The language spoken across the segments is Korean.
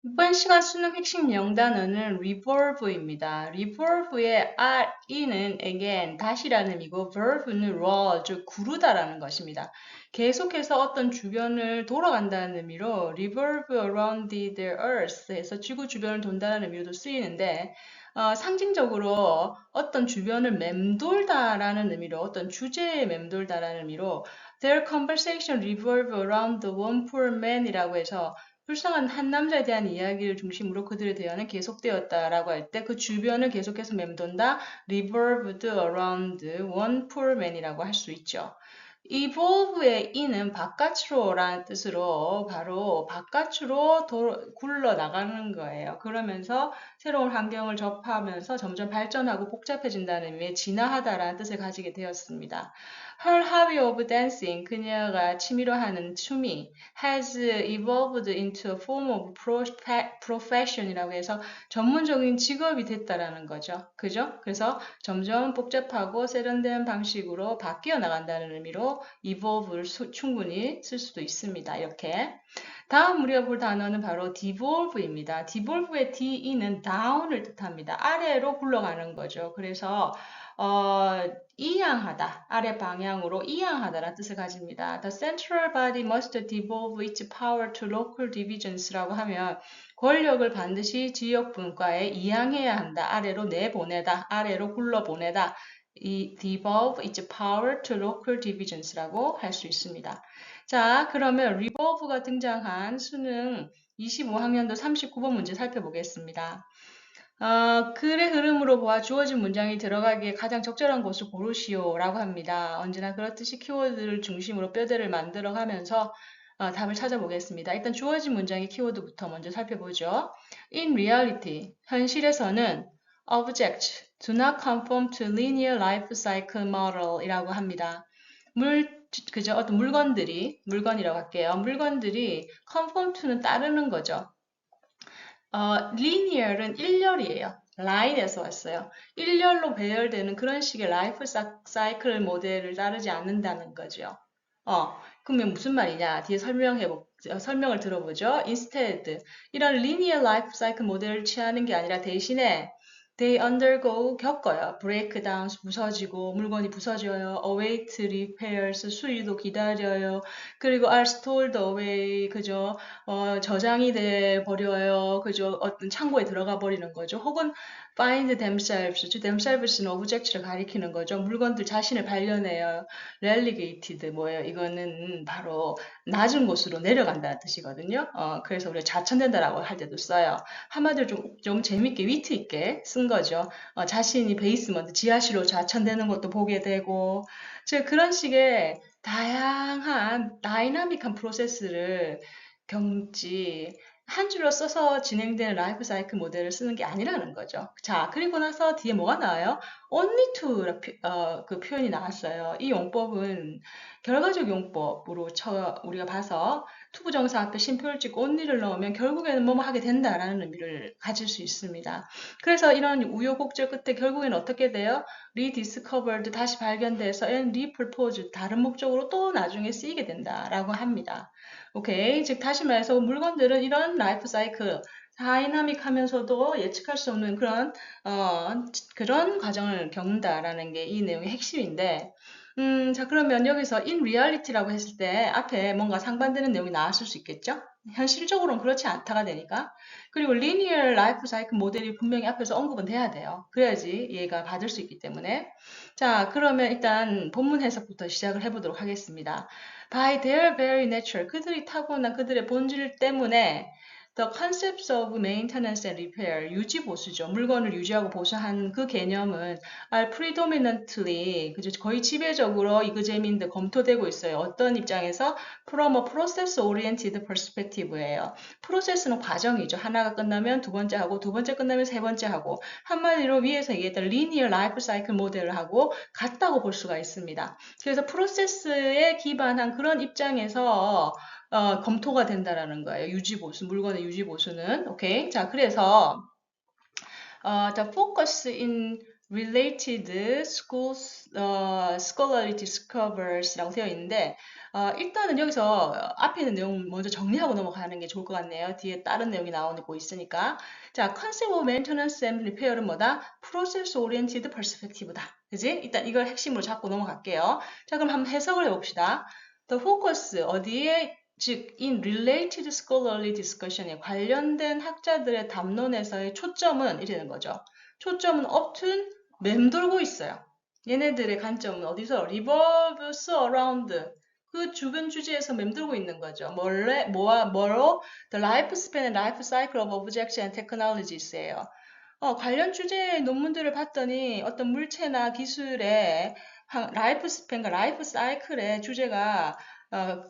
이번 시간 수능 핵심 명단어는 revolve입니다. revolve의 E는 again, 다시라는 의미고 verve는 roll, 즉 구르다라는 것입니다. 계속해서 어떤 주변을 돌아간다는 의미로 revolve around the earth 해서 지구 주변을 돈다는 의미로도 쓰이는데 상징적으로 어떤 주변을 맴돌다라는 의미로 어떤 주제에 맴돌다라는 의미로 their conversation revolve around the one poor man이라고 해서 불쌍한 한 남자에 대한 이야기를 중심으로 그들의 대화는 계속되었다라고 할 때 그 주변을 계속해서 맴돈다 revolved around one poor man이라고 할 수 있죠. evolve의 e는 바깥으로라는 뜻으로 바로 바깥으로 굴러나가는 거예요. 그러면서 새로운 환경을 접하면서 점점 발전하고 복잡해진다는 의미의 진화하다라는 뜻을 가지게 되었습니다. Her hobby of dancing, 그녀가 취미로 하는 춤이 has evolved into a form of profession이라고 해서 전문적인 직업이 됐다라는 거죠. 그죠? 그래서 점점 복잡하고 세련된 방식으로 바뀌어 나간다는 의미로 evolve를 충분히 쓸 수도 있습니다. 이렇게. 다음 우리가 볼 단어는 바로 devolve입니다. devolve의 de는 down을 뜻합니다. 아래로 굴러가는 거죠. 그래서 이양하다, 아래 방향으로 이양하다라는 뜻을 가집니다. The central body must devolve its power to local divisions라고 하면 권력을 반드시 지역 분과에 이양해야 한다. 아래로 내보내다, 아래로 굴러보내다. 이 devolve its power to local divisions라고 할 수 있습니다. 자, 그러면 revolve가 등장한 수능 25학년도 39번 문제 살펴보겠습니다. 글의 흐름으로 보아 주어진 문장이 들어가기에 가장 적절한 곳을 고르시오라고 합니다. 언제나 그렇듯이 키워드를 중심으로 뼈대를 만들어가면서 답을 찾아보겠습니다. 일단 주어진 문장의 키워드부터 먼저 살펴보죠. In reality, 현실에서는 objects do not conform to linear life cycle model 이라고 합니다. 그죠? 어떤 물건이라고 할게요. 물건들이 conform to는 따르는 거죠. linear은 일렬이에요. 라인에서 왔어요. 일렬로 배열되는 그런 식의 라이프 사이클 모델을 따르지 않는다는 거죠. 그러면 무슨 말이냐? 뒤에 설명을 들어보죠. Instead, 이런 linear life cycle 모델을 취하는 게 아니라 대신에 they undergo 겪어요. breakdowns 부서지고 물건이 부서져요. await repairs 수리도 기다려요. 그리고 are stored away 그죠? 저장이 돼 버려요. 그죠? 어떤 창고에 들어가 버리는 거죠. 혹은 find themselves, themselves는 object를 가리키는 거죠. 물건들 자신을 발견해요. relegated 뭐예요? 이거는 바로 낮은 곳으로 내려간다는 뜻이거든요. 그래서 우리가 좌천된다라고 할 때도 써요. 한마디로 좀 재밌게 위트 있게 쓴 거죠. 자신이 베이스먼트 지하실로 좌천되는 것도 보게 되고, 즉 그런 식의 다양한 다이나믹한 프로세스를 겪지 한 줄로 써서 진행되는 라이프 사이클 모델을 쓰는 게 아니라는 거죠. 자, 그리고 나서 뒤에 뭐가 나와요? only to 그 표현이 나왔어요. 이 용법은 결과적 용법으로 우리가 봐서 투부정사 앞에 쉼표를 찍고 only를 넣으면 결국에는 뭐뭐 하게 된다라는 의미를 가질 수 있습니다. 그래서 이런 우여곡절 끝에 결국에는 어떻게 돼요? rediscovered 다시 발견돼서 and repurposed 다른 목적으로 또 나중에 쓰이게 된다라고 합니다. 오케이. 즉 다시 말해서 물건들은 이런 라이프 사이클 다이나믹하면서도 예측할 수 없는 그런 과정을 겪는다라는 게 이 내용의 핵심인데, 자, 그러면 여기서 in reality라고 했을 때 앞에 뭔가 상반되는 내용이 나왔을 수 있겠죠? 현실적으로는 그렇지 않다가 되니까. 그리고 linear life cycle 모델이 분명히 앞에서 언급은 돼야 돼요. 그래야지 얘가 받을 수 있기 때문에. 자, 그러면 일단 본문 해석부터 시작을 해보도록 하겠습니다. By their very nature, 그들이 타고난 그들의 본질 때문에 The concepts of maintenance and repair, 유지 보수죠. 물건을 유지하고 보수하는 그 개념은 are predominantly, 그죠? 거의 지배적으로 이그제민드 검토되고 있어요. 어떤 입장에서? From a process oriented perspective예요. 프로세스는 과정이죠. 하나가 끝나면 두 번째 하고, 두 번째 끝나면 세 번째 하고, 한마디로 위에서 얘기했던 linear life cycle 모델을 하고 같다고 볼 수가 있습니다. 그래서 프로세스에 기반한 그런 입장에서 검토가 된다라는 거예요. 유지보수, 물건의 유지보수는. 오케이. 자, 그래서 the focus in related schools, scholarly discovers라고 되어 있는데, 일단은 여기서 앞에 있는 내용 먼저 정리하고 넘어가는 게 좋을 것 같네요. 뒤에 다른 내용이 나오고 있으니까. 자, concept of maintenance and repair은 뭐다? process oriented perspective다. 그지? 일단 이걸 핵심으로 잡고 넘어갈게요. 자, 그럼 한번 해석을 해봅시다. The focus, 어디에, 즉, in related scholarly discussion에 관련된 학자들의 담론에서의 초점은 이러는 거죠. 초점은 often 맴돌고 있어요. 얘네들의 관점은 어디서? revolves around 그 주변 주제에서 맴돌고 있는 거죠. 뭐로? The lifespan and life cycle of objects and technologies예요. 관련 주제의 논문들을 봤더니 어떤 물체나 기술의 라이프 스팬과 라이프 사이클의 주제가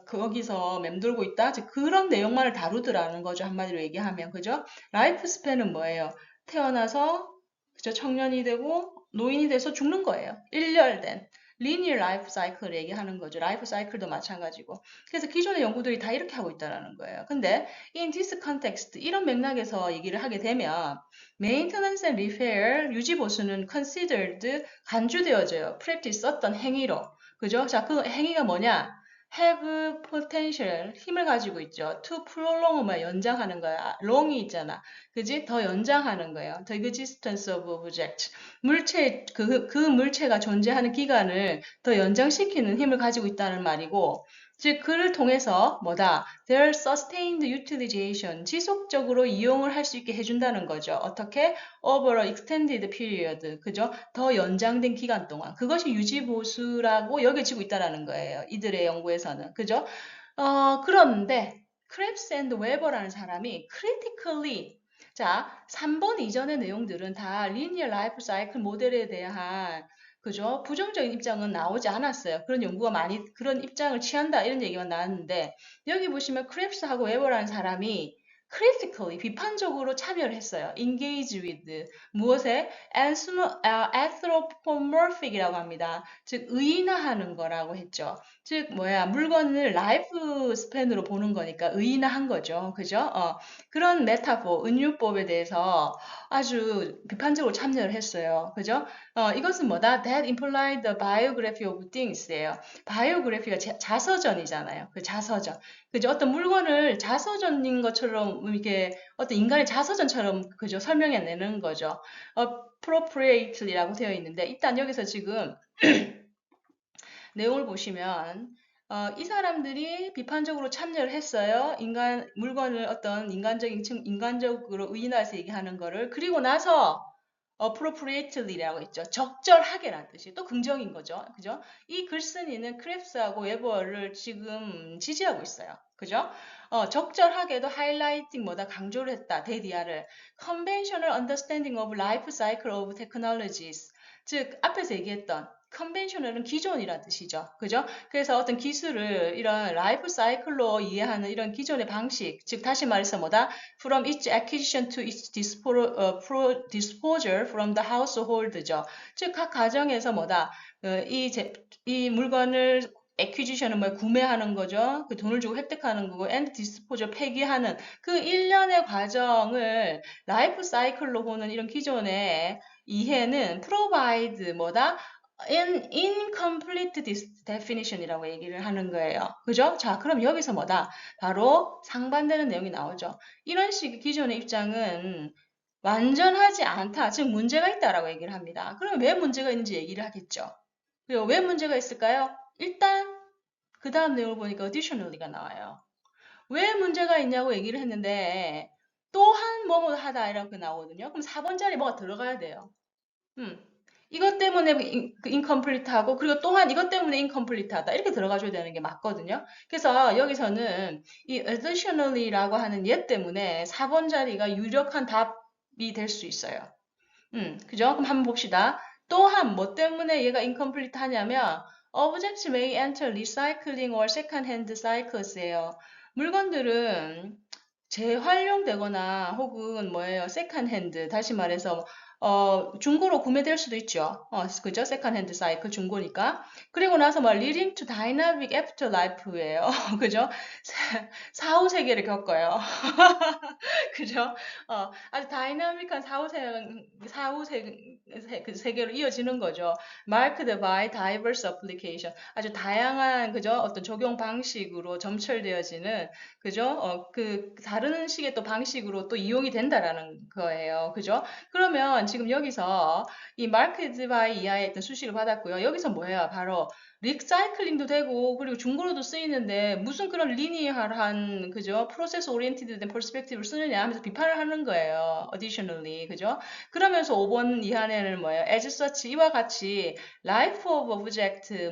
거기서 맴돌고 있다. 즉 그런 내용만을 다루더라는 거죠. 한마디로 얘기하면 그죠? 라이프 스팬은 뭐예요? 태어나서 그죠? 청년이 되고 노인이 돼서 죽는 거예요. 일렬된 linear life cycle 얘기하는 거죠. 라이프 사이클도 마찬가지고. 그래서 기존의 연구들이 다 이렇게 하고 있다는 거예요. 근데 in this context 이런 맥락에서 얘기를 하게 되면 maintenance and repair 유지 보수는 considered 간주되어져요. practice 어떤 행위로. 그죠? 자, 그 행위가 뭐냐? have potential 힘을 가지고 있죠. to prolong 뭐 연장하는 거야. long이 있잖아. 그지? 더 연장하는 거예요. the existence of object. 물체 그 물체가 존재하는 기간을 더 연장시키는 힘을 가지고 있다는 말이고 즉 그를 통해서 뭐다? their sustained utilization 지속적으로 이용을 할 수 있게 해준다는 거죠. 어떻게? over a extended period 그죠? 더 연장된 기간 동안 그것이 유지보수라고 여겨지고 있다는 거예요. 이들의 연구에서는 그죠? 그런데 크랩스 앤드 웨버라는 사람이 critically 자, 3번 이전의 내용들은 다 linear life cycle 모델에 대한 그죠? 부정적인 입장은 나오지 않았어요. 그런 연구가 많이 그런 입장을 취한다 이런 얘기만 나왔는데 여기 보시면 크랩스하고 웨버라는 사람이 critically 비판적으로 참여를 했어요. engage with 무엇에 anthropomorphic이라고 합니다. 즉 의인화하는 거라고 했죠. 즉 뭐야 물건을 라이프 스팬으로 보는 거니까 의인화한 거죠. 그죠? 그런 메타포 은유법에 대해서 아주 비판적으로 참여를 했어요. 그죠? 이것은 뭐다? That implied the biography of things예요. 바이오그래피가 자서전이잖아요. 그 자서전. 그죠? 어떤 물건을 자서전인 것처럼 이렇게 어떤 인간의 자서전처럼 그죠? 설명해내는 거죠. appropriately라고 되어 있는데 일단 여기서 지금 내용을 보시면 이 사람들이 비판적으로 참여를 했어요. 물건을 어떤 인간적으로 의인화해서 얘기하는 거를. 그리고 나서 appropriately라고 했죠. 적절하게라는 뜻이 또 긍정인 거죠. 그죠? 이 글쓴이는 크랩스하고 웨버를 지금 지지하고 있어요. 그죠? 적절하게도 하이라이팅 뭐다 강조를 했다. 데디아를 conventional understanding of life cycle of technologies 즉 앞에서 얘기했던 컨벤셔널은 기존이라는 뜻이죠. 그죠? 그래서 어떤 기술을 이런 라이프 사이클로 이해하는 이런 기존의 방식, 즉 다시 말해서 뭐다? From its acquisition to its disposal from the household죠. 즉 각 가정에서 뭐다? 이 물건을 acquisition은 뭐 구매하는 거죠. 그 돈을 주고 획득하는 거고 and disposal 폐기하는 그 일련의 과정을 라이프 사이클로 보는 이런 기존의 이해는 provide 뭐다? incomplete definition이라고 얘기를 하는 거예요. 그죠? 자, 그럼 여기서 뭐다? 바로 상반되는 내용이 나오죠. 이런 식의 기존의 입장은 완전하지 않다. 즉 문제가 있다라고 얘기를 합니다. 그러면 왜 문제가 있는지 얘기를 하겠죠. 그리고 왜 문제가 있을까요? 일단 그 다음 내용을 보니까 additionally가 나와요. 왜 문제가 있냐고 얘기를 했는데 또한 뭐뭐 하다 이렇게 나오거든요. 그럼 4번 자리에 뭐가 들어가야 돼요. 이것 때문에 incomplete하고 그리고 또한 이것 때문에 incomplete하다 이렇게 들어가줘야 되는 게 맞거든요. 그래서 여기서는 이 additionally라고 하는 얘 때문에 4번 자리가 유력한 답이 될 수 있어요. 그죠? 그럼 한번 봅시다. 또한 뭐 때문에 얘가 incomplete 하냐면 objects may enter recycling or second-hand cycles예요. 물건들은 재활용되거나 혹은 뭐예요? second-hand 다시 말해서 중고로 구매될 수도 있죠. 그죠? 세컨핸드 사이클 중고니까. 그리고 나서 뭐 leading to dynamic afterlife예요. 그죠? 사후 세계를 겪어요. 그죠? 아주 다이나믹한 그 세계로 이어지는 거죠. Marked by diverse application. 아주 다양한, 그죠? 어떤 적용 방식으로 점철되어지는, 그죠? 그, 다른 식의 또 방식으로 또 이용이 된다라는 거예요. 그죠? 그러면 지금 여기서 이 marked by 이하의 어떤 수식을 받았고요. 여기서 뭐예요? 바로 리사이클링도 되고 그리고 중고로도 쓰이는데 무슨 그런 리니어한 그죠? 프로세스 오리엔티드 된 퍼스펙티브를 쓰느냐 하면서 비판을 하는 거예요. additionally 그죠? 그러면서 5번 이하에는 뭐예요? as such 이와 같이 life of object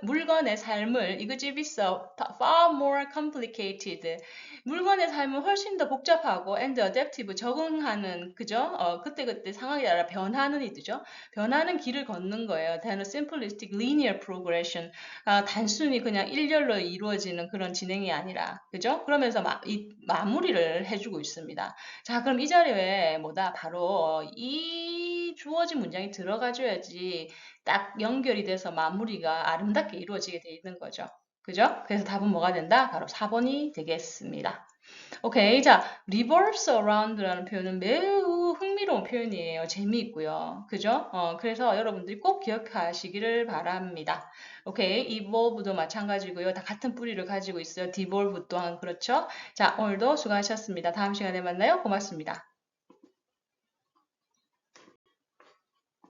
물건의 삶을 이그집있어 far more complicated 물건의 삶은 훨씬 더 복잡하고 and adaptive 적응하는 그죠? 그때그때 상황에 따라 변하는 이죠. 변하는 길을 걷는 거예요. than a simplistic linear progression. 단순히 그냥 일렬로 이루어지는 그런 진행이 아니라, 그죠? 그러면서 이 마무리를 해주고 있습니다. 자, 그럼 이 자리에 뭐다? 바로 이 주어진 문장이 들어가줘야지 딱 연결이 돼서 마무리가 아름답게 이루어지게 돼 있는 거죠. 그죠? 그래서 답은 뭐가 된다? 바로 4번이 되겠습니다. 오케이. 자, reverse around라는 표현은 매우 흥미로운 표현이에요. 재미있고요. 그죠? 그래서 여러분들이 꼭 기억하시기를 바랍니다. 오케이. evolve도 마찬가지고요. 다 같은 뿌리를 가지고 있어요. devolve 또한 그렇죠? 자, 오늘도 수고하셨습니다. 다음 시간에 만나요. 고맙습니다.